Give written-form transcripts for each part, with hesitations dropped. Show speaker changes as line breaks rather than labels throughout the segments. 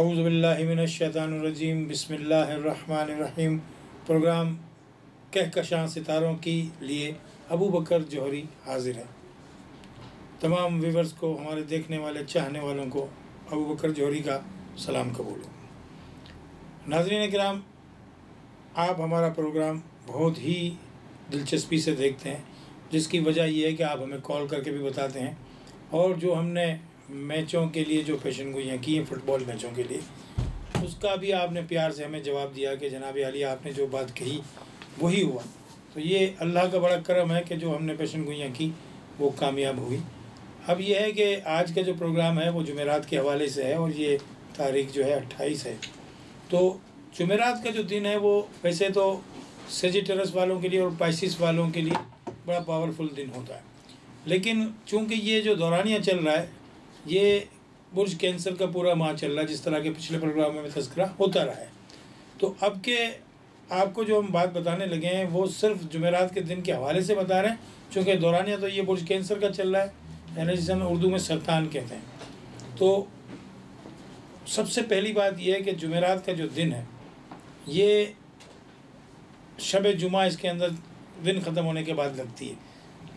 औज़ु बिल्लाहि मिनश्शैतानिर्रजीम बिस्मिल्लाहिर्रहमानिर्रहीम। प्रोग्राम कहकशां सितारों के लिए अबू बकर जौहरी हाजिर है। तमाम व्यूवर्स को, हमारे देखने वाले चाहने वालों को अबू बकर जौहरी का सलाम कबूल हो। नाज़रीन किराम, आप हमारा प्रोग्राम बहुत ही दिलचस्पी से देखते हैं, जिसकी वजह यह है कि आप हमें कॉल करके भी बताते हैं, और जो हमने मैचों के लिए जो पेशन गोइयाँ की हैं फ़ुटबॉल मैचों के लिए, उसका भी आपने प्यार से हमें जवाब दिया कि जनाब अली आपने जो बात कही वही हुआ। तो ये अल्लाह का बड़ा करम है कि जो हमने पेशन गोइयाँ की वो कामयाब हुई। अब यह है कि आज का जो प्रोग्राम है वो जुमेरात के हवाले से है, और ये तारीख जो है 28 है। तो जुमेरात का जो दिन है वो वैसे तो सेजिटेरस वालों के लिए और पाइसिस वालों के लिए बड़ा पावरफुल दिन होता है, लेकिन चूँकि ये जो दौरानिया चल रहा है, ये बुर्ज कैंसर का पूरा माह चल रहा है, जिस तरह के पिछले प्रोग्राम में तज़किरा होता रहा है। तो अब के आपको जो हम बात बताने लगे हैं वो सिर्फ जुमेरात के दिन के हवाले से बता रहे हैं, चूँकि दौरानिया तो ये बुर्ज कैंसर का चल रहा है, यानी जिसे हम उर्दू में सरतान कहते हैं। तो सबसे पहली बात यह है कि जुमेरात का जो दिन है ये शब जुमा इसके अंदर दिन ख़त्म होने के बाद लगती है।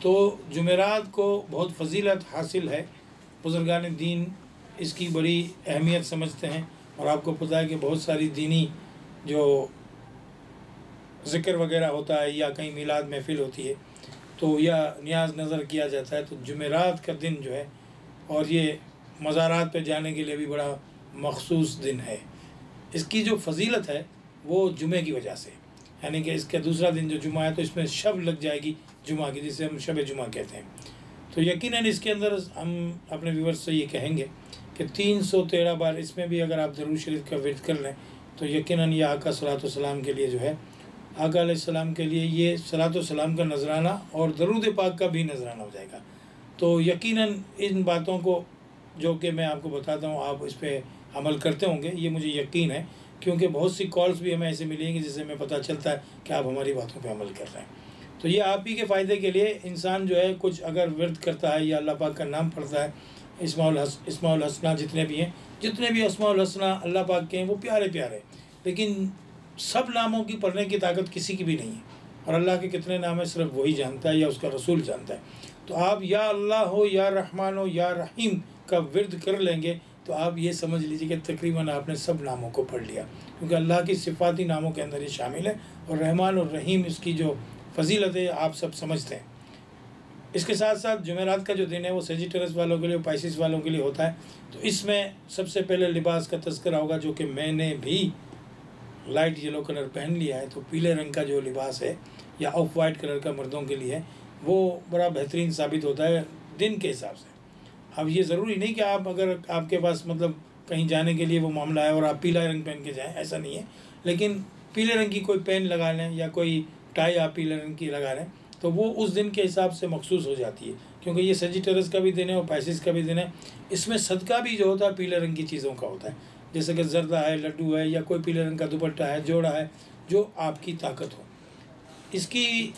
तो जुमेरात को बहुत फजीलत हासिल है, बुज़ुर्गान दीन इसकी बड़ी अहमियत समझते हैं, और आपको पता है कि बहुत सारी दीनी जो ज़िक्र वगैरह होता है या कहीं मिलाद महफिल होती है तो या नियाज नज़र किया जाता है, तो जुमेरात का दिन जो है, और ये मज़ारात पे जाने के लिए भी बड़ा मखसूस दिन है। इसकी जो फजीलत है वो जुमे की वजह से, यानी कि इसका दूसरा दिन जो जुमा है तो इसमें शब लग जाएगी जुमा की, जिसे हम शब जुमा कहते हैं। तो यकीनन इसके अंदर हम अपने व्यूवर्स से ये कहेंगे कि 313 बार इसमें भी अगर आप दरूद शरीफ का विर्द कर लें तो यकीनन ये आका सलातो सलाम के लिए जो है, आका अलैहिस्सलाम के लिए ये सलातो सलाम का नजराना और दरूद पाक का भी नजराना हो जाएगा। तो यकीनन इन बातों को जो कि मैं आपको बताता हूँ आप इस पर अमल करते होंगे, ये मुझे यकीन है, क्योंकि बहुत सी कॉल्स भी हमें ऐसे मिलेंगी जिससे हमें पता चलता है कि आप हमारी बातों पर अमल कर रहे हैं। तो ये आप ही के फ़ायदे के लिए, इंसान जो है कुछ अगर विर्द करता है या अल्लाह पाक का नाम पढ़ता है, इस्माउल हसना जितने भी हैं, जितने भी इस्माउल हसना अल्लाह पाक के हैं वो प्यारे प्यारे, लेकिन सब नामों की पढ़ने की ताकत किसी की भी नहीं है, और अल्लाह के कितने नाम है सिर्फ वही जानता है या उसका रसूल जानता है। तो आप या अल्लाह हो या रहमान हो या रहीम का विर्द कर लेंगे तो आप ये समझ लीजिए कि तकरीबन आपने सब नामों को पढ़ लिया, क्योंकि अल्लाह की सिफ़ाती नामों के अंदर ये शामिल है, और रहमान और रहीम इसकी जो फजीलत है आप सब समझते हैं। इसके साथ साथ जुमेरात का जो दिन है वो सेजिटेरस वालों के लिए, पाइसिस वालों के लिए होता है। तो इसमें सबसे पहले लिबास का तज़किरा होगा, जो कि मैंने भी लाइट येलो कलर पहन लिया है। तो पीले रंग का जो लिबास है या ऑफ वाइट कलर का मर्दों के लिए है, वो बड़ा बेहतरीन साबित होता है दिन के हिसाब से। अब ये ज़रूरी नहीं कि आप अगर आपके पास मतलब कहीं जाने के लिए वो मामला है और आप पीला रंग पहन के जाएँ, ऐसा नहीं है, लेकिन पीले रंग की कोई पेन लगा लें या कोई टाई आप पीले रंग की लगा लें तो वो उस दिन के हिसाब से मखसूस हो जाती है, क्योंकि ये सेजिटेरस का भी दिन है और पाइसिस का भी दिन है। इसमें सदका भी जो होता है पीले रंग की चीज़ों का होता है, जैसे कि जर्दा है, लड्डू है, या कोई पीले रंग का दुपट्टा है, जोड़ा है, जो आपकी ताकत हो। इसकी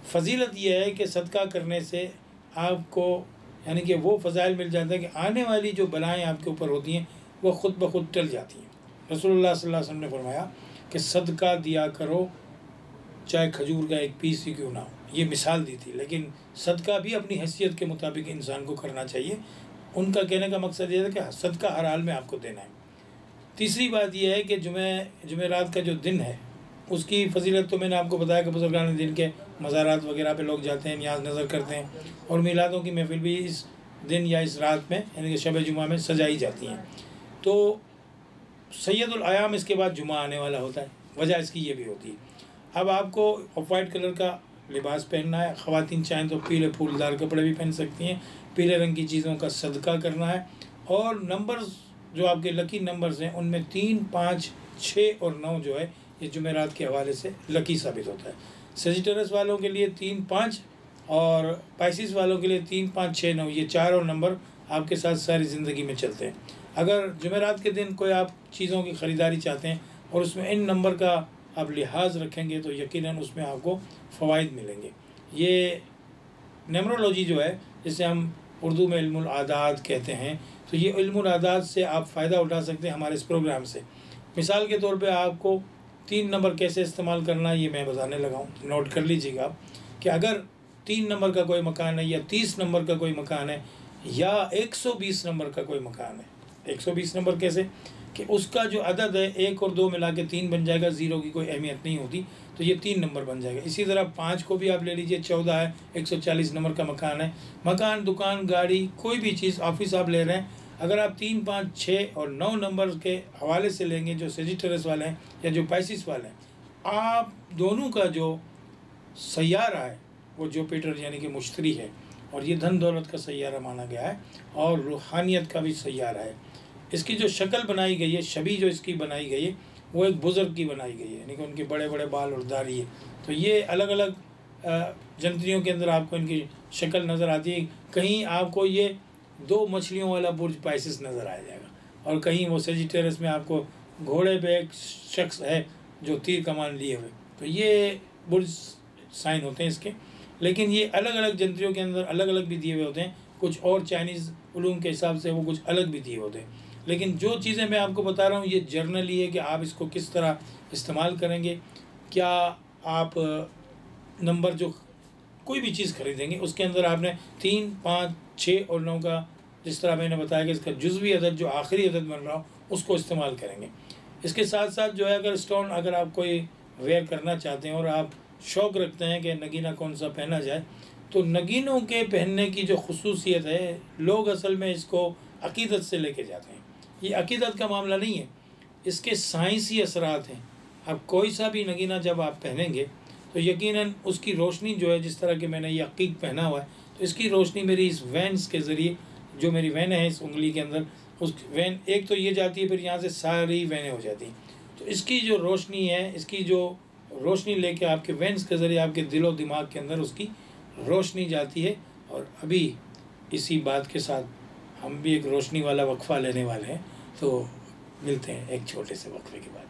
फजीलत यह है कि सदका करने से आपको यानी कि वो फ़ज़ाइल मिल जाता है कि आने वाली जो बलाएँ आपके ऊपर होती हैं वो ख़ुद ब खुद टल जाती हैं। रसूलुल्लाह सल्लल्लाहु अलैहि वसल्लम ने फरमाया कि सदका दिया करो चाहे खजूर का एक पीस ही क्यों ना हो, ये मिसाल दी थी, लेकिन सदका भी अपनी हैसियत के मुताबिक इंसान को करना चाहिए। उनका कहने का मकसद ये है कि सदका हर हाल में आपको देना है। तीसरी बात यह है कि जुमेरात का जो दिन है उसकी फजीलत तो मैंने आपको बताया कि बुज़ुर्गान दिन के मज़ारात वगैरह पे लोग जाते हैं, नियाज नज़र करते हैं, और मिलादों की महफिल भी इस दिन या इस रात में यानी कि शब जुमा में सजाई जाती हैं। तो सैयदुल आयाम इसके बाद जुमा आने वाला होता है, वजह इसकी ये भी होती है। अब आपको ऑफ वाइट कलर का लिबास पहनना है, ख़वातीन चाहें तो पीले फूलदार कपड़े भी पहन सकती हैं, पीले रंग की चीज़ों का सदका करना है, और नंबर्स जो आपके लकी नंबर्स हैं उनमें 3, 5, 6 और 9 जो है ये जुमेरात के हवाले से लकी साबित होता है। सेजिटेरस वालों के लिए 3, 5 और पाइसिस वालों के लिए 3, 5, 6, 9, ये 4 और नंबर आपके साथ सारी ज़िंदगी में चलते हैं। अगर जुमेरात के दिन कोई आप चीज़ों की ख़रीदारी चाहते हैं और उसमें इन नंबर का आप लिहाज रखेंगे तो यकीनन उसमें आपको फ़वाइद मिलेंगे। ये न्यूमरोलॉजी जो है, जिसे हम उर्दू में इल्मुल आदाद कहते हैं, तो ये इल्मुल आदात से आप फ़ायदा उठा सकते हैं हमारे इस प्रोग्राम से। मिसाल के तौर पे आपको 3 नंबर कैसे इस्तेमाल करना है ये मैं बताने लगा हूँ। नोट कर लीजिएगा आप कि अगर 3 नंबर का कोई मकान है या 30 नंबर का कोई मकान है या 120 नंबर का कोई मकान है। 120 नंबर कैसे कि उसका जो अदद है 1 और 2 मिला के 3 बन जाएगा, 0 की कोई अहमियत नहीं होती, तो ये 3 नंबर बन जाएगा। इसी तरह 5 को भी आप ले लीजिए, 14 है, 140 नंबर का मकान है। मकान, दुकान, गाड़ी, कोई भी चीज़, ऑफिस आप ले रहे हैं, अगर आप 3, 5, 6 और 9 नंबर के हवाले से लेंगे, जो सेजिटेरियस वाले हैं या जो पाइसिस वाले हैं, आप दोनों का जो सैयारा है वो जुपिटर यानी कि मुश्तरी है, और ये धन दौलत का सैयारा माना गया है और रूहानियत का भी सैयारा है। इसकी जो शक्ल बनाई गई है, छवि जो इसकी बनाई गई है, वो एक बुज़ुर्ग की बनाई गई है, यानी कि उनके बड़े बड़े बाल और दाढ़ी है। तो ये अलग अलग जंतरियों के अंदर आपको इनकी शक्ल नज़र आती है। कहीं आपको ये 2 मछलियों वाला बुर्ज पाइसिस नज़र आ जाएगा, और कहीं वो सेजिटेरियस में आपको घोड़े पे एक शख्स है जो तीर कमान लिए हुए। तो ये बुर्ज साइन होते हैं इसके। लेकिन ये अलग अलग जंतरियों के अंदर अलग अलग भी दिए हुए होते हैं, कुछ और चाइनीज़ उलूम के हिसाब से वो कुछ अलग भी दिए होते हैं। लेकिन जो चीज़ें मैं आपको बता रहा हूँ ये जर्नली है कि आप इसको किस तरह इस्तेमाल करेंगे। क्या आप नंबर जो कोई भी चीज़ खरीदेंगे उसके अंदर आपने 3, 5, 6 और 9 का, जिस तरह मैंने बताया कि इसका जुज़वी अदद जो आखिरी अदद बन रहा हो उसको इस्तेमाल करेंगे। इसके साथ साथ जो है, अगर स्टोन अगर आप कोई वेयर करना चाहते हैं और आप शौक़ रखते हैं कि नगीना कौन सा पहना जाए, तो नगीनों के पहनने की जो खुसूसियत है, लोग असल में इसको अक़ीदत से लेके जाते हैं। ये अक़ीदत का मामला नहीं है, इसके साइंसी असरात हैं। अब कोई सा भी नगीना जब आप पहनेंगे तो यकीनन उसकी रोशनी जो है, जिस तरह कि मैंने ये अक़ीक़ पहना हुआ है, तो इसकी रोशनी मेरी इस वैन्स के ज़रिए, जो मेरी वैन है इस उंगली के अंदर, उस वैन एक तो ये जाती है, फिर यहाँ से सारी वैनें हो जाती हैं। तो इसकी जो रोशनी है, इसकी जो रोशनी लेके आपके वैन्स के ज़रिए आपके दिलो दिमाग के अंदर उसकी रोशनी जाती है। और अभी इसी बात के साथ हम भी एक रोशनी वाला वक्फ़ा लेने वाले हैं, तो मिलते हैं एक छोटे से वक्फ़े के बाद।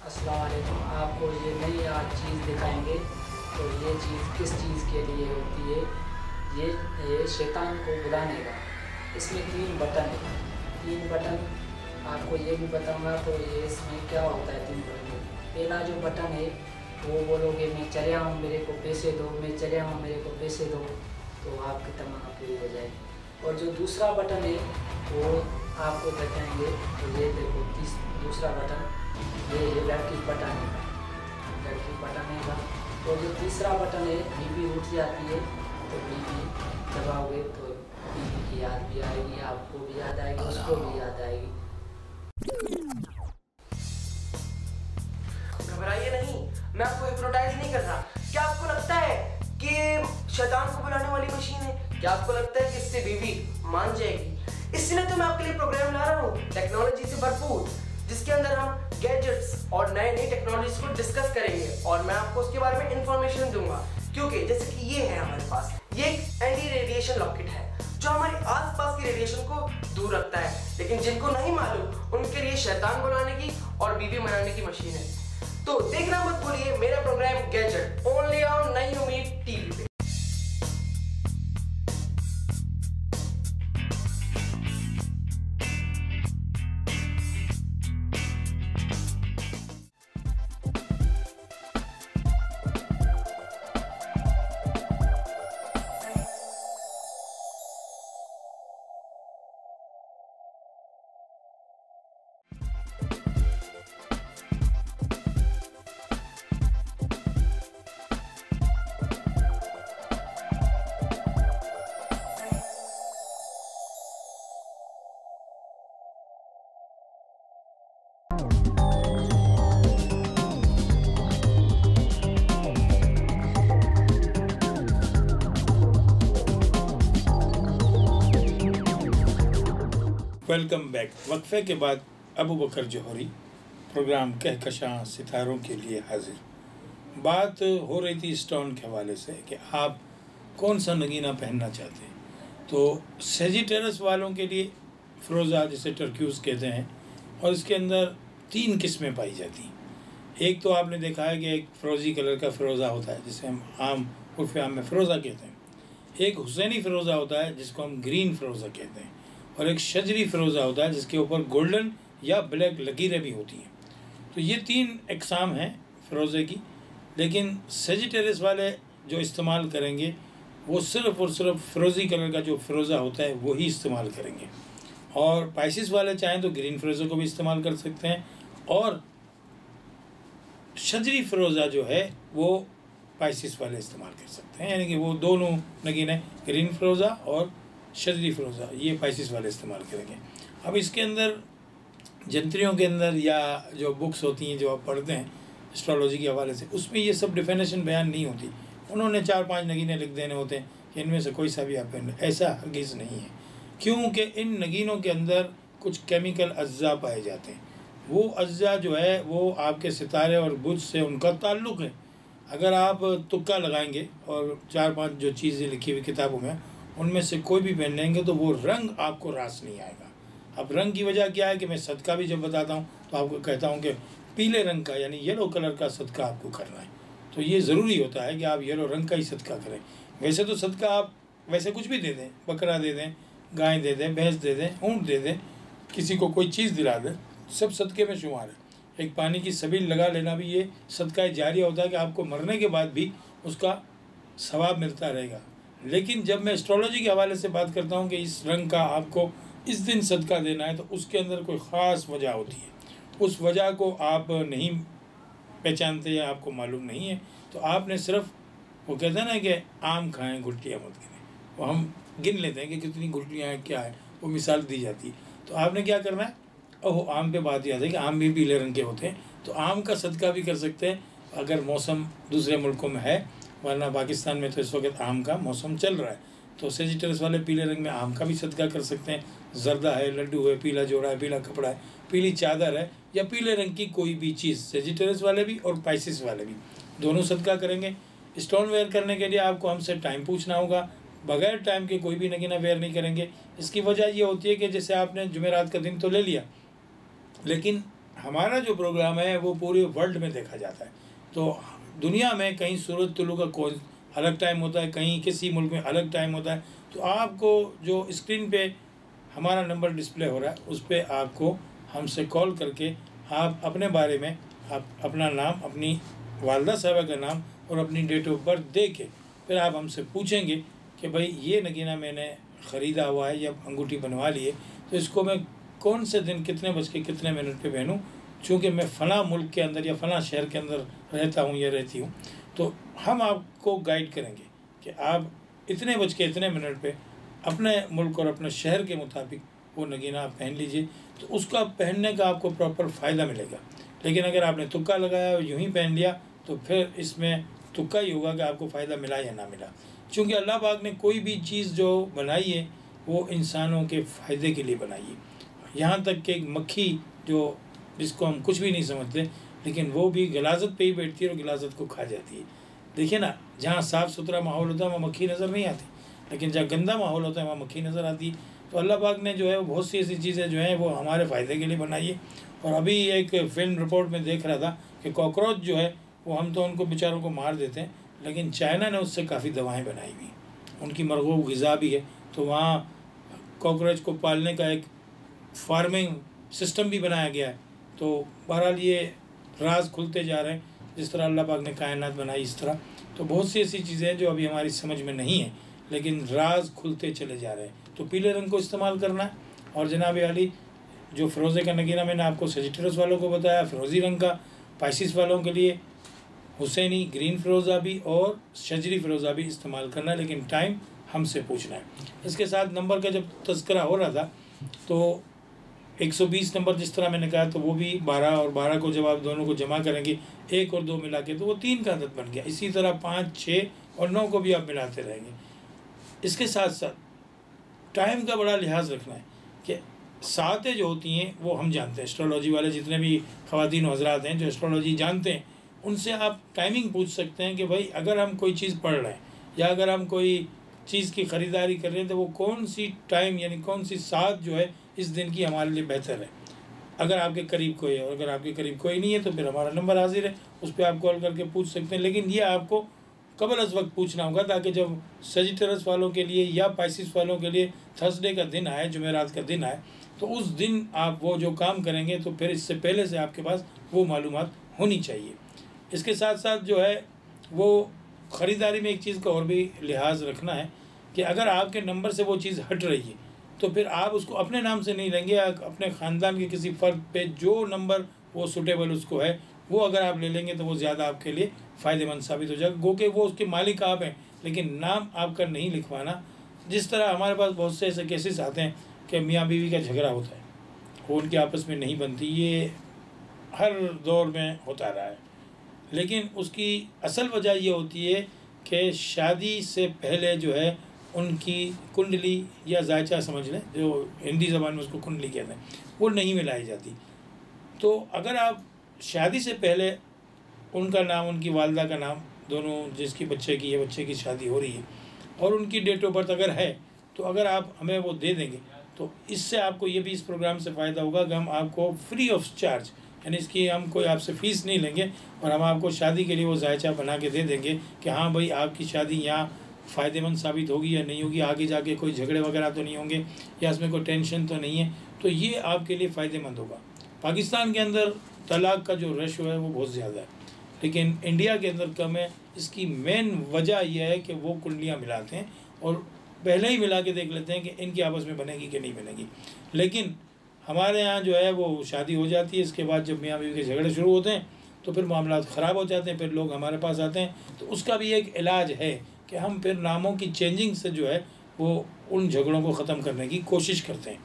अस्सलामुअलैकुम। आपको ये नई आज चीज़ दिखाएंगे। तो ये चीज़ किस चीज़ के लिए होती है? ये शैतान को बुलाने का। इसमें 3 बटन है। 3 बटन आपको ये भी बताऊंगा। तो ये इसमें क्या होता है 3 बटन। पहला जो बटन है वो बोलोगे मैं चले आऊँ, मेरे को पैसे दो, मैं चले आऊँ, मेरे को पैसे दो, तो आपकी तमन्ना पूरी हो जाएगी। और जो दूसरा बटन है वो आपको बताएंगे। तो ये देखो दूसरा बटन, ये लड़की पटाने का, लड़की पटाने का। और जो तीसरा बटन है, बीबी उठ जाती है तो बीबी दबाओगे तो बीबी की याद भी आएगी, आपको भी याद आएगी, उसको भी याद आएगी।
घबराइए नहीं, मैं आपको हिप्नोटाइज नहीं कर रहा। क्या आपको लगता है कि शैतान को बुलाने वाली मशीन है? क्या आपको लगता है कि इससे बीवी मान जाएगी? इसलिए तो मैं आपके लिए प्रोग्राम ला रहा हूँ टेक्नोलॉजी से भरपूर, जिसके अंदर हम गैजेट्स और नए नई टेक्नोलॉजीज को डिस्कस करेंगे और मैं आपको उसके बारे में इंफॉर्मेशन दूंगा। क्योंकि जैसे कि ये है हमारे पास, ये एक एंटी रेडिएशन लॉकेट है जो हमारे आसपास की रेडिएशन को दूर रखता है। लेकिन जिनको नहीं मालूम उनके लिए शैतान बुलाने की और बीवी मनाने की मशीन है। तो देखना मत भूलिए मेरा प्रोग्राम गैजेट ओनली ऑन नई उम्मीद टीवी पे।
Welcome back. वक्फे के बाद अबू बकर जौहरी प्रोग्राम कहकशां सितारों के लिए हाजिर। बात हो रही थी स्टोन के हवाले से कि आप कौन सा नगीना पहनना चाहते हैं। तो सेजिटेरस वालों के लिए फ़िरोज़ा, जिसे टर्क्यूज़ कहते हैं, और इसके अंदर 3 किस्में पाई जाती हैं। एक तो आपने देखा है कि एक फ़िरोज़ी कलर का फ़िरोज़ा होता है जिसे हम आम उर्फ़ आम में फ़िरोज़ा कहते हैं। एक हुसैनी फ़िरोज़ा होता है जिसको हम ग्रीन फ़िरोज़ा कहते हैं, और एक शजरी फ़िरोज़ा होता है जिसके ऊपर गोल्डन या ब्लैक लकीरें भी होती हैं। तो ये 3 अक़साम हैं फ़िरोज़े की। लेकिन सेजिटेरियस वाले जो इस्तेमाल करेंगे वो सिर्फ़ और सिर्फ फ़िरोज़ी कलर का जो फ़िरोज़ा होता है वही इस्तेमाल करेंगे। और पाइसिस वाले चाहें तो ग्रीन फ़िरोज़े को भी इस्तेमाल कर सकते हैं, और शजरी फ़िरोज़ा जो है वो पाइसिस वाले इस्तेमाल कर सकते हैं। यानी कि वो दोनों नगीने, ग्रीन फ़िरोज़ा और शजरी फ़िरोज़ा, ये पाइसिस वाले इस्तेमाल करेंगे। अब इसके अंदर जंत्रियों के अंदर या जो बुक्स होती हैं जो आप पढ़ते हैं एस्ट्रोलॉजी के हवाले से, उसमें ये सब डिफिनेशन बयान नहीं होती। उन्होंने 4-5 नगीने लिख देने होते हैं कि इनमें से कोई सा भी आप पहन। ऐसा हरगिज़ नहीं है, क्योंकि इन नगीनों के अंदर कुछ केमिकल अज्जा पाए जाते हैं। वो अज्जा जो है वो आपके सितारे और बुध से उनका ताल्लुक़ है। अगर आप तुक्का लगाएंगे और 4-5 जो चीज़ें लिखी हुई किताबों में उनमें से कोई भी पहन लेंगे तो वो रंग आपको रास नहीं आएगा। अब रंग की वजह क्या है कि मैं सदका भी जब बताता हूँ तो आपको कहता हूँ कि पीले रंग का यानी येलो कलर का सदका आपको करना है। तो ये ज़रूरी होता है कि आप येलो रंग का ही सदका करें। वैसे तो सदका आप वैसे कुछ भी दे दें, बकरा दे दें, गाय दे दें, भैंस दे दें, ऊँट दे दें, किसी को कोई चीज़ दिला दें, सब सदक़े में शुमार है। एक पानी की सबील लगा लेना भी ये सदका जारिया होता है कि आपको मरने के बाद भी उसका सवाब मिलता रहेगा। लेकिन जब मैं एस्ट्रोलॉजी के हवाले से बात करता हूँ कि इस रंग का आपको इस दिन सदका देना है, तो उसके अंदर कोई ख़ास वजह होती है। उस वजह को आप नहीं पहचानते या आपको मालूम नहीं है, तो आपने सिर्फ वो कहते हैं ना कि आम खाएं गुठलियाँ मत गिनें, वो हम गिन लेते हैं कि कितनी गुठलियाँ हैं, क्या है, वो मिसाल दी जाती है। तो आपने क्या करना है, ओह आम पे बात याद है कि आम भी पीले रंग के होते हैं, तो आम का सदका भी कर सकते हैं अगर मौसम दूसरे मुल्कों में है, वरना पाकिस्तान में तो इस वक्त आम का मौसम चल रहा है। तो सेजिटेरियस वाले पीले रंग में आम का भी सदका कर सकते हैं। जर्दा है, लड्डू है, पीला जोड़ा है, पीला कपड़ा है, पीली चादर है, या पीले रंग की कोई भी चीज़, सेजिटेरियस वाले भी और पाइसिस वाले भी दोनों सदका करेंगे। स्टोन वेयर करने के लिए आपको हमसे टाइम पूछना होगा। बगैर टाइम के कोई भी नगीना वेयर नहीं करेंगे। इसकी वजह ये होती है कि जैसे आपने जुमेरात का दिन तो ले लिया, लेकिन हमारा जो प्रोग्राम है वो पूरे वर्ल्ड में देखा जाता है। तो दुनिया में कहीं सूरज तुलू का कोई अलग टाइम होता है, कहीं किसी मुल्क में अलग टाइम होता है। तो आपको जो स्क्रीन पे हमारा नंबर डिस्प्ले हो रहा है उस पर आपको हमसे कॉल करके आप अपने बारे में, आप अपना नाम, अपनी वालदा साहबा का नाम और अपनी डेट ऑफ बर्थ दे के फिर आप हमसे पूछेंगे कि भाई ये नगीना मैंने ख़रीदा हुआ है या अंगूठी बनवा ली है, तो इसको मैं कौन से दिन कितने बज के कितने मिनट पे पहनूं, चूँकि मैं फ़लाँ मुल्क के अंदर या फ़लाँ शहर के अंदर रहता हूँ या रहती हूँ। तो हम आपको गाइड करेंगे कि आप इतने बज के इतने मिनट पे अपने मुल्क और अपने शहर के मुताबिक वो नगीना आप पहन लीजिए, तो उसका पहनने का आपको प्रॉपर फ़ायदा मिलेगा। लेकिन अगर आपने तुक्का लगाया और यूँ ही पहन लिया तो फिर इसमें तुक्का ही होगा कि आपको फ़ायदा मिला या ना मिला। चूँकि अल्लाह पाक ने कोई भी चीज़ जो बनाई है वो इंसानों के फ़ायदे के लिए बनाई है। यहाँ तक कि एक मक्खी जो जिसको हम कुछ भी नहीं समझते, लेकिन वो भी गलाजत पे ही बैठती है और गलाजत को खा जाती है। देखिए ना, जहाँ साफ़ सुथरा माहौल होता है वहाँ मक्खी नज़र नहीं आती, लेकिन जहाँ गंदा माहौल होता है वहाँ मक्खी नज़र आती है। तो अल्लाह पाक ने जो है वो बहुत सी ऐसी चीज़ें जो हैं वो हमारे फ़ायदे के लिए बनाई है। और अभी एक फिल्म रिपोर्ट में देख रहा था कि कॉकरोच जो है वो हम तो उनको बेचारों को मार देते हैं, लेकिन चाइना ने उससे काफ़ी दवाएं बनाई हुई, उनकी मरगूब ग़िज़ा भी है। तो वहाँ कॉकरोच को पालने का एक फार्मिंग सिस्टम भी बनाया गया है। तो बहरहाल ये राज खुलते जा रहे हैं, जिस तरह अल्लाह पाक ने कायनात बनाई इस तरह। तो बहुत सी ऐसी चीज़ें हैं जो अभी हमारी समझ में नहीं है, लेकिन राज खुलते चले जा रहे हैं। तो पीले रंग को इस्तेमाल करना है। और जनाब अली, जो फ़िरोज़े का नगीना मैंने आपको सजिटेरस वालों को बताया, फ़िरोज़ी रंग का पाइसिस वालों के लिए हुसैनी ग्रीन फ़िरोज़ा भी और शजरी फ़िरोज़ा भी इस्तेमाल करना है, लेकिन टाइम हमसे पूछना है। इसके साथ नंबर का जब तज़किरा हो रहा था तो 120 नंबर जिस तरह मैंने कहा, तो वो भी 12 और 12 को जब आप दोनों को जमा करेंगे 1 और 2 मिला के, तो वो 3 का अदद बन गया। इसी तरह 5, 6 और 9 को भी आप मिलाते रहेंगे। इसके साथ साथ टाइम का बड़ा लिहाज रखना है कि सातें जो होती हैं वो हम जानते हैं, एस्ट्रोलॉजी वाले जितने भी ख़वातीन हज़रात हैं जो एस्ट्रोलॉजी जानते हैं, उनसे आप टाइमिंग पूछ सकते हैं कि भाई अगर हम कोई चीज़ पढ़ रहे हैं या अगर हम कोई चीज़ की ख़रीदारी कर रहे हैं तो वो कौन सी टाइम यानी कौन सी सात जो है इस दिन की हमारे लिए बेहतर है। अगर आपके करीब कोई है, और अगर आपके करीब कोई नहीं है तो फिर हमारा नंबर हाजिर है, उस पर आप कॉल करके पूछ सकते हैं। लेकिन ये आपको कबल अज़ वक्त पूछना होगा, ताकि जब सजिटेरस वालों के लिए या पाइसिस वालों के लिए थर्सडे का दिन आए, जुमेरात का दिन आए, तो उस दिन आप वो जो काम करेंगे तो फिर इससे पहले से आपके पास वो मालूमात होनी चाहिए। इसके साथ साथ जो है वो ख़रीदारी में एक चीज़ का और भी लिहाज रखना है कि अगर आपके नंबर से वो चीज़ हट रही है तो फिर आप उसको अपने नाम से नहीं लेंगे, अपने ख़ानदान के किसी फ़र्द पे जो नंबर वो सूटेबल उसको है वो अगर आप ले लेंगे तो वो ज़्यादा आपके लिए फ़ायदेमंद साबित हो जाएगा। गो के वो उसके मालिक आप हैं, लेकिन नाम आपका नहीं लिखवाना। जिस तरह हमारे पास बहुत से ऐसे केसेस आते हैं कि मियाँ बीवी का झगड़ा होता है, वो उनके आपस में नहीं बनती, ये हर दौर में होता रहा है। लेकिन उसकी असल वजह ये होती है कि शादी से पहले जो है उनकी कुंडली या जायचा समझ लें, जो हिंदी ज़बान में उसको कुंडली कहते हैं, वो नहीं मिलाई जाती। तो अगर आप शादी से पहले उनका नाम, उनकी वालदा का नाम, दोनों जिसकी बच्चे की है, बच्चे की शादी हो रही है, और उनकी डेट ऑफ बर्थ अगर है, तो अगर आप हमें वो दे देंगे तो इससे आपको ये भी इस प्रोग्राम से फ़ायदा होगा कि हम आपको फ्री ऑफ चार्ज, यानी इसकी हम कोई आपसे फ़ीस नहीं लेंगे और हम आपको शादी के लिए वो जायचा बना के दे देंगे कि हाँ भाई आपकी शादी यहाँ फ़ायदेमंद साबित होगी या नहीं होगी, आगे जाके कोई झगड़े वगैरह तो नहीं होंगे या इसमें कोई टेंशन तो नहीं है, तो ये आपके लिए फ़ायदेमंद होगा। पाकिस्तान के अंदर तलाक़ का जो रेशो है वो बहुत ज़्यादा है, लेकिन इंडिया के अंदर कम है। इसकी मेन वजह यह है कि वो कुंडलियाँ मिलाते हैं और पहले ही मिला के देख लेते हैं कि इनकी आपस में बनेगी कि नहीं बनेगी। लेकिन हमारे यहाँ जो है वो शादी हो जाती है, इसके बाद जब मियाँ बीवी के झगड़े शुरू होते हैं तो फिर मामला ख़राब हो जाते हैं, फिर लोग हमारे पास आते हैं। तो उसका भी एक इलाज है कि हम फिर नामों की चेंजिंग से जो है वो उन झगड़ों को ख़त्म करने की कोशिश करते हैं।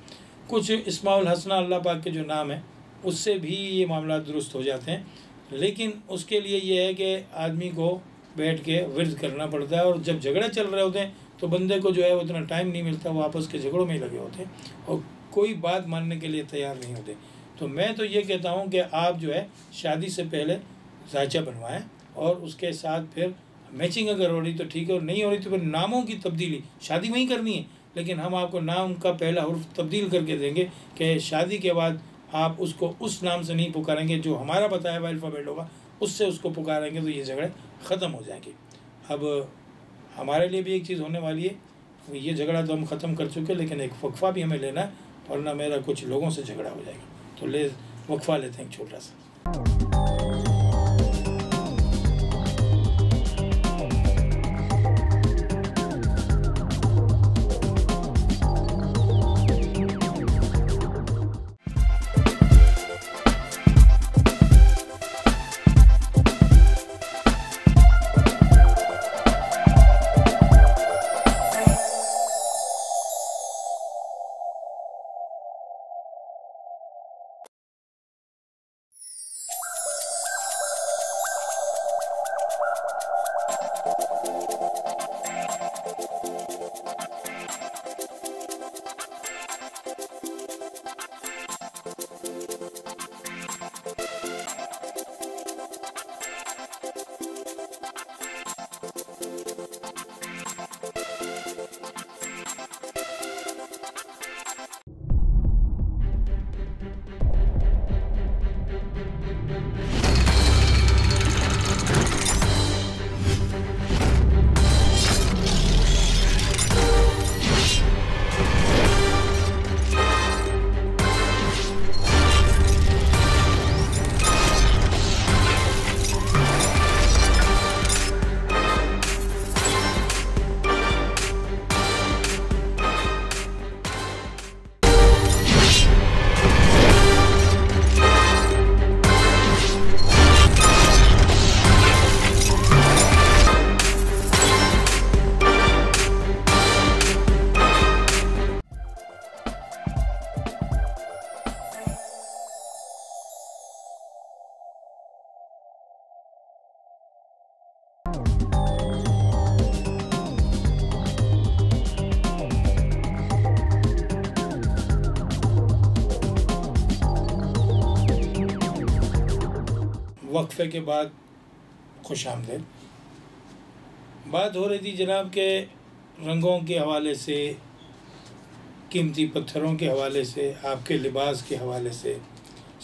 कुछ इस्माउल हसना अल्लाह पाक के जो नाम है उससे भी ये मामला दुरुस्त हो जाते हैं, लेकिन उसके लिए ये है कि आदमी को बैठ के विर्द करना पड़ता है। और जब झगड़े चल रहे होते हैं तो बंदे को जो है वो इतना टाइम नहीं मिलता, वो आपस के झगड़ों में ही लगे होते हैं और कोई बात मानने के लिए तैयार नहीं होते। तो मैं तो ये कहता हूँ कि आप जो है शादी से पहले जायचा बनवाएं और उसके साथ फिर मैचिंग अगर हो रही तो ठीक है, और नहीं हो रही तो फिर नामों की तब्दीली, शादी में ही करनी है, लेकिन हम आपको नाम का पहला हुर्फ तब्दील करके देंगे कि शादी के बाद आप उसको उस नाम से नहीं पुकारेंगे जो हमारा बताया हुआ अल्फ़ाबेट होगा, उससे उसको पुकारेंगे तो ये झगड़े ख़त्म हो जाएंगे। अब हमारे लिए भी एक चीज़ होने वाली है, ये झगड़ा तो हम ख़त्म कर चुके, लेकिन एक वक्फ़ा भी हमें लेना है, वरना मेरा कुछ लोगों से झगड़ा हो जाएगा। तो वक्फ़ा लेते हैं एक छोटा सा। वक्फे के बाद खुशामदीद। बात हो रही थी जनाब के रंगों के हवाले से, कीमती पत्थरों के हवाले से, आपके लिबास के हवाले से,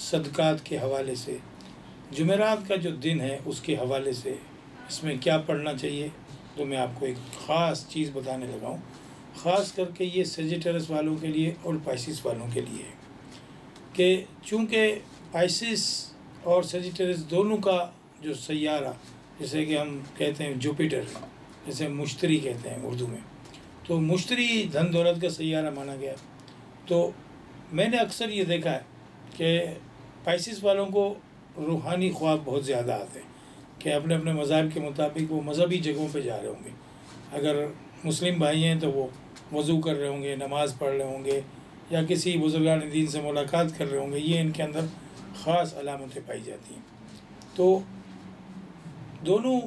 सदक़ात के हवाले से, जुमेरात का जो दिन है उसके हवाले से इसमें क्या पढ़ना चाहिए। तो मैं आपको एक ख़ास चीज़ बताने लगा हूँ, ख़ास करके ये सजिटेरस वालों के लिए और पाइसिस वालों के लिए, कि चूँकि पाइसिस और सजिटेरस दोनों का जो सैयारा, जैसे कि हम कहते हैं जुपिटर, जैसे मुश्तरी कहते हैं उर्दू में, तो मुश्तरी धन दौलत का सैयारा माना गया। तो मैंने अक्सर ये देखा है कि पाइसिस वालों को रूहानी ख्वाब बहुत ज़्यादा आते हैं कि अपने अपने मज़हब के मुताबिक वो मज़हबी जगहों पे जा रहे होंगे। अगर मुस्लिम भाई हैं तो वो वज़ू कर रहे होंगे, नमाज़ पढ़ रहे होंगे, या किसी बुज़ुर्गान दीन से मुलाकात कर रहे होंगे। ये इनके अंदर ख़ास अलामतें पाई जाती हैं। तो दोनों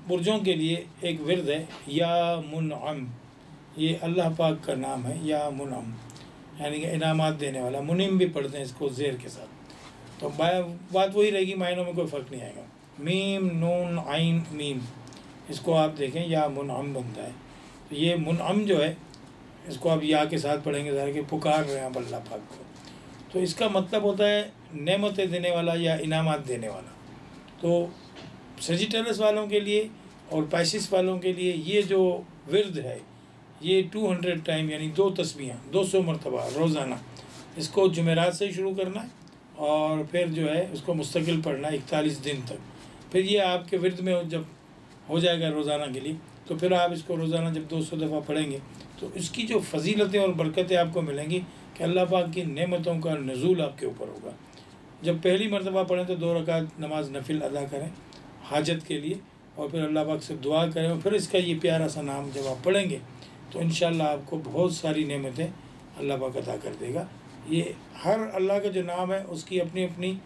बुर्जों के लिए एक विर्द है या मुनअम, ये अल्लाह पाक का नाम है, या मुनअम यानी कि इनामात देने वाला। मुनिम भी पढ़ते हैं इसको ज़ेर के साथ। तो बात वही रहेगी, मायनों में कोई फ़र्क नहीं आएगा। मीम नून आइन मीम, इसको आप देखें या मुनअम बनता है। तो ये मुनअम जो है इसको आप या के साथ पढ़ेंगे, ज़रा कि पुकार रहे हैं आप अल्लाह पाक को। तो इसका मतलब होता है नेमतें देने वाला या इनामात देने वाला। तो सजिटेरस वालों के लिए और पाइसिस वालों के लिए ये जो विर्द है, ये 200 टाइम यानी 2 तस्बीहां 200 मरतबा रोज़ाना, इसको जुमेरात से शुरू करना है और फिर जो है उसको मुस्तकिल पढ़ना है 41 दिन तक। फिर ये आपके विर्द में जब हो जाएगा रोज़ाना के लिए, तो फिर आप इसको रोज़ाना जब 200 दफ़ा पढ़ेंगे तो इसकी जो फजीलतें और बरकतें आपको मिलेंगी कि अल्लाह पाक की नेमतों का नज़ूल आपके ऊपर होगा। जब पहली मरतबा पढ़ें तो 2 रकात नमाज नफिल अदा करें हाजत के लिए, और फिर अल्लाह पाक से दुआ करें, और फिर इसका ये प्यारा सा नाम जब आप पढ़ेंगे तो इंशाअल्लाह आपको बहुत सारी नेमतें अल्लाह पाक अता कर देगा। ये हर अल्लाह का जो नाम है उसकी अपनी अपनी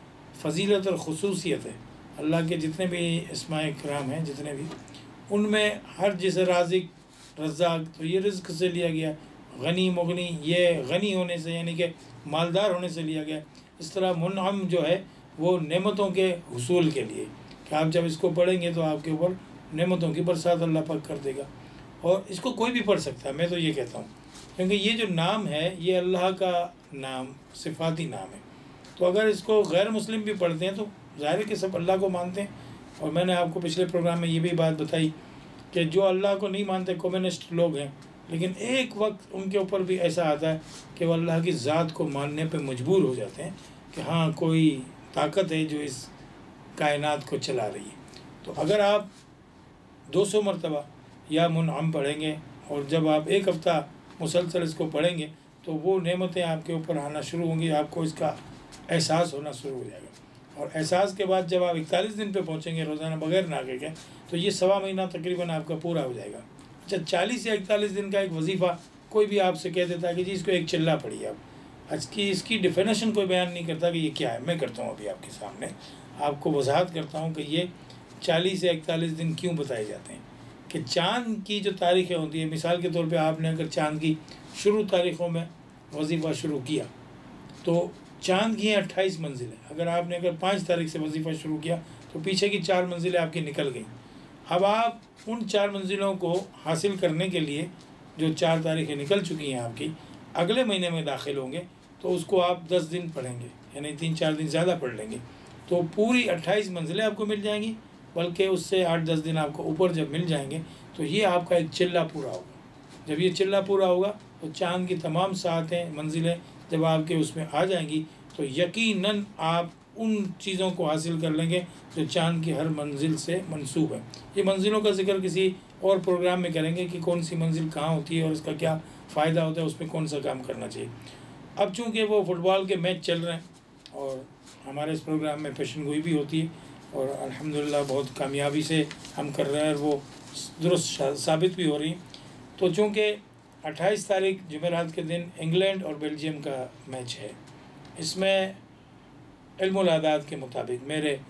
फजीलत और ख़ुसूसियत है। अल्लाह के जितने भी इस्माए कराम हैं, जितने भी, उनमें हर जैसे राज़िक रज़्ज़ाक़, तो ये रिज़्क़ से लिया गया। गनी मुगनी, ये गनी होने से यानी कि मालदार होने से लिया गया। इस तरह मुनअम जो है वो नेमतों के हुसूल के लिए, कि आप जब इसको पढ़ेंगे तो आपके ऊपर नेमतों की बरसात अल्लाह पाक कर देगा। और इसको कोई भी पढ़ सकता है, मैं तो ये कहता हूँ, क्योंकि ये जो नाम है ये अल्लाह का नाम, सिफाती नाम है। तो अगर इसको गैर मुस्लिम भी पढ़ते हैं तो ज़ाहिर है कि सब अल्लाह को मानते हैं। और मैंने आपको पिछले प्रोग्राम में ये भी बात बताई कि जो अल्लाह को नहीं मानते कम्युनिस्ट लोग हैं, लेकिन एक वक्त उनके ऊपर भी ऐसा आता है कि वो अल्लाह की ज़ात को मानने पे मजबूर हो जाते हैं कि हाँ कोई ताकत है जो इस कायनात को चला रही है। तो अगर आप 200 मरतबा या मुनअम पढ़ेंगे और जब आप एक हफ़्ता मुसलसल इसको पढ़ेंगे तो वो नेमतें आपके ऊपर आना शुरू होंगी, आपको इसका एहसास होना शुरू हो जाएगा। और एहसास के बाद जब आप 41 दिन पे पहुँचेंगे रोज़ाना बग़ैर नागे के, तो ये 1.25 महीना तकरीबन आपका पूरा हो जाएगा। अच्छा, 40 या 41 दिन का एक वजीफ़ा कोई भी आपसे कह देता है कि जी इसको एक चिल्ला पढ़िए आप, इसकी डिफिनेशन कोई बयान नहीं करता कि ये क्या है। मैं करता हूँ अभी आपके सामने, आपको वजाहत करता हूँ कि ये 40 या 41 दिन क्यों बताए जाते हैं। कि चाँद की जो तारीख़ें होती हैं, मिसाल के तौर पे आपने अगर चाँद की शुरू तारीख़ों में वजीफ़ा शुरू किया तो चाँद की 28 मंजिलें, अगर आपने 5 तारीख से वजीफ़ा शुरू किया तो पीछे की 4 मंजिलें आपकी निकल गई। अब आप उन 4 मंजिलों को हासिल करने के लिए जो 4 तारीखें निकल चुकी हैं आपकी, अगले महीने में दाखिल होंगे तो उसको आप 10 दिन पढ़ेंगे, यानी 3-4 दिन ज़्यादा पढ़ लेंगे तो पूरी 28 मंजिलें आपको मिल जाएंगी। बल्कि उससे 8-10 दिन आपको ऊपर जब मिल जाएंगे तो ये आपका एक चिल्ला पूरा होगा। जब ये चिल्ला पूरा होगा तो चाँद की तमाम सातें मंजिलें जब आपके उसमें आ जाएंगी तो यकीनन आप उन चीज़ों को हासिल कर लेंगे जो चाँद की हर मंजिल से मंसूब है। ये मंजिलों का जिक्र किसी और प्रोग्राम में करेंगे कि कौन सी मंजिल कहाँ होती है और इसका क्या फ़ायदा होता है, उसमें कौन सा काम करना चाहिए। अब चूँकि वो फुटबॉल के मैच चल रहे हैं और हमारे इस प्रोग्राम में पेशन गोई भी होती है और अल्हम्दुलिल्लाह बहुत कामयाबी से हम कर रहे हैं और वो दुरुस्त साबित भी हो रही। तो चूँकि 28 तारीख जुमेरात के दिन इंग्लैंड और बेल्जियम का मैच है, इसमें इल्मुल आदाद के मुताबिक, मेरे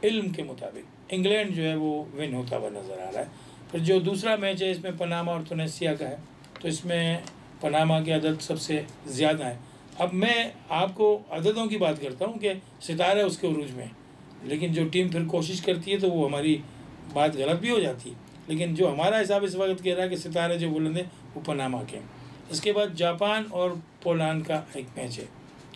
इल्म के मुताबिक इंग्लैंड जो है वो विन होता हुआ नज़र आ रहा है। फिर जो दूसरा मैच है इसमें पनामा और तुनिसिया का है, तो इसमें पनामा के अदद सबसे ज़्यादा है। अब मैं आपको अददों की बात करता हूँ कि सितारे उसके उरूज में, लेकिन जो टीम फिर कोशिश करती है तो वो हमारी बात गलत भी हो जाती है। लेकिन जो हमारा हिसाब इस वक्त कह रहा है कि सितारे जो बुलंद हैं वो पनामा के। इसके बाद जापान और पोलैंड का एक मैच है,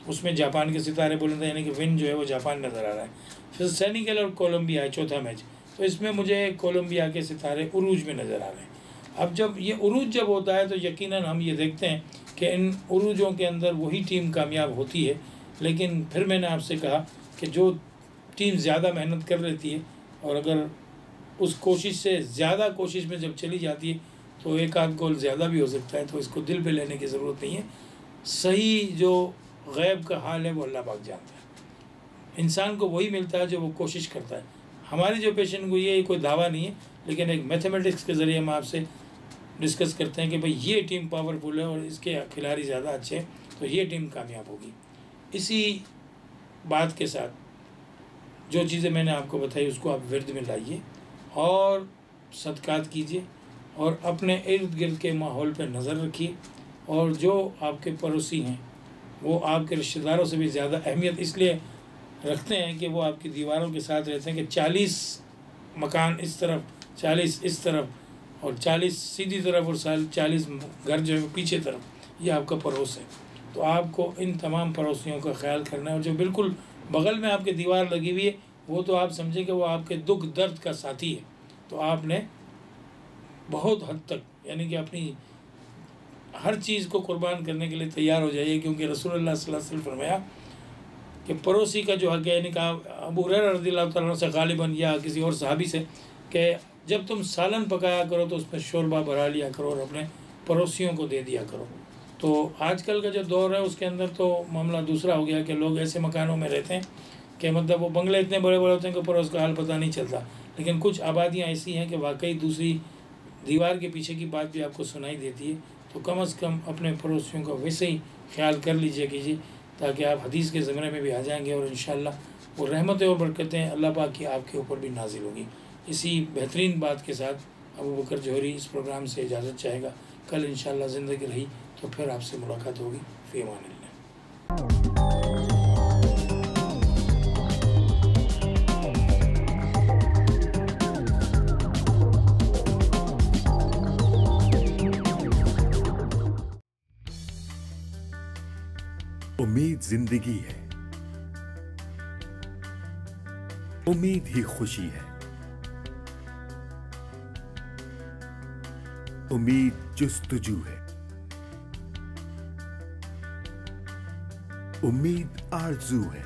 उसमें जापान के सितारे बुलंद हैं, यानी कि विन जो है वो जापान नज़र आ रहा है। फिर सेनेगल और कोलंबिया है चौथा मैच, तो इसमें मुझे कोलंबिया के सितारे उरूज में नज़र आ रहे हैं। अब जब ये उरूज जब होता है तो यकीनन हम ये देखते हैं कि इन उरूजों के अंदर वही टीम कामयाब होती है। लेकिन फिर मैंने आपसे कहा कि जो टीम ज़्यादा मेहनत कर लेती है और अगर उस कोशिश से ज़्यादा कोशिश में जब चली जाती है तो एक आध गोल ज़्यादा भी हो सकता है, तो इसको दिल पे लेने की ज़रूरत नहीं है। सही जो गैब का हाल है वो अल्लाह पाक जानता है। इंसान को वही मिलता है जो वो कोशिश करता है। हमारी जो पेशेंट गोई है ये कोई दावा नहीं है, लेकिन एक मैथमेटिक्स के ज़रिए हम आपसे डिस्कस करते हैं कि भाई ये टीम पावरफुल है और इसके खिलाड़ी ज़्यादा अच्छे हैं तो ये टीम कामयाब होगी। इसी बात के साथ जो चीज़ें मैंने आपको बताई उसको आप विर्द में लाइए और सदकात कीजिए और अपने इर्द गिर्द के माहौल पर नज़र रखिए। और जो आपके पड़ोसी हैं वो आपके रिश्तेदारों से भी ज़्यादा अहमियत इसलिए रखते हैं कि वो आपकी दीवारों के साथ रहते हैं कि 40 मकान इस तरफ, 40 इस तरफ और 40 सीधी तरफ और 40 घर जो है पीछे तरफ, ये आपका पड़ोस है। तो आपको इन तमाम पड़ोसियों का ख्याल करना है। और जो बिल्कुल बगल में आपकी दीवार लगी हुई है वो तो आप समझें कि वो आपके दुख दर्द का साथी है। तो आपने बहुत हद तक यानी कि अपनी हर चीज़ को कुर्बान करने के लिए तैयार हो जाइए, क्योंकि रसूलुल्लाह सल्लल्लाहु अलैहि वसल्लम फरमाया कि पड़ोसी का जो हक है, यानी कि अबू हुरैरा रज़ियल्लाहु ताला से गालिबन या किसी और सहाबी से कि जब तुम सालन पकाया करो तो उसमें शोरबा भरा लिया करो और अपने पड़ोसियों को दे दिया करो। तो आजकल का जो दौर है उसके अंदर तो मामला दूसरा हो गया कि लोग ऐसे मकानों में रहते हैं कि मतलब वो बंगले इतने बड़े बड़े होते हैं कि पड़ोस का हाल पता नहीं चलता। लेकिन कुछ आबादियाँ ऐसी हैं कि वाकई दूसरी दीवार के पीछे की बात भी आपको सुनाई देती है। तो कम से कम अपने पड़ोसियों का वैसे ही ख्याल कर लीजिए कीजिए, ताकि आप हदीस के ज़माने में भी आ जाएंगे और इंशाअल्लाह वो रहमतें और बरकतें अल्लाह पाक की आपके ऊपर भी नाजिल होगी। इसी बेहतरीन बात के साथ अबू बकर जोहरी इस प्रोग्राम से इजाज़त चाहेगा। कल इंशाअल्लाह ज़िंदगी रही तो फिर आपसे मुलाकात होगी। फ़ी अमानिल्लाह।
उम्मीद जिंदगी है, उम्मीद ही खुशी है, उम्मीद जुस्तजू है, उम्मीद आरज़ू है।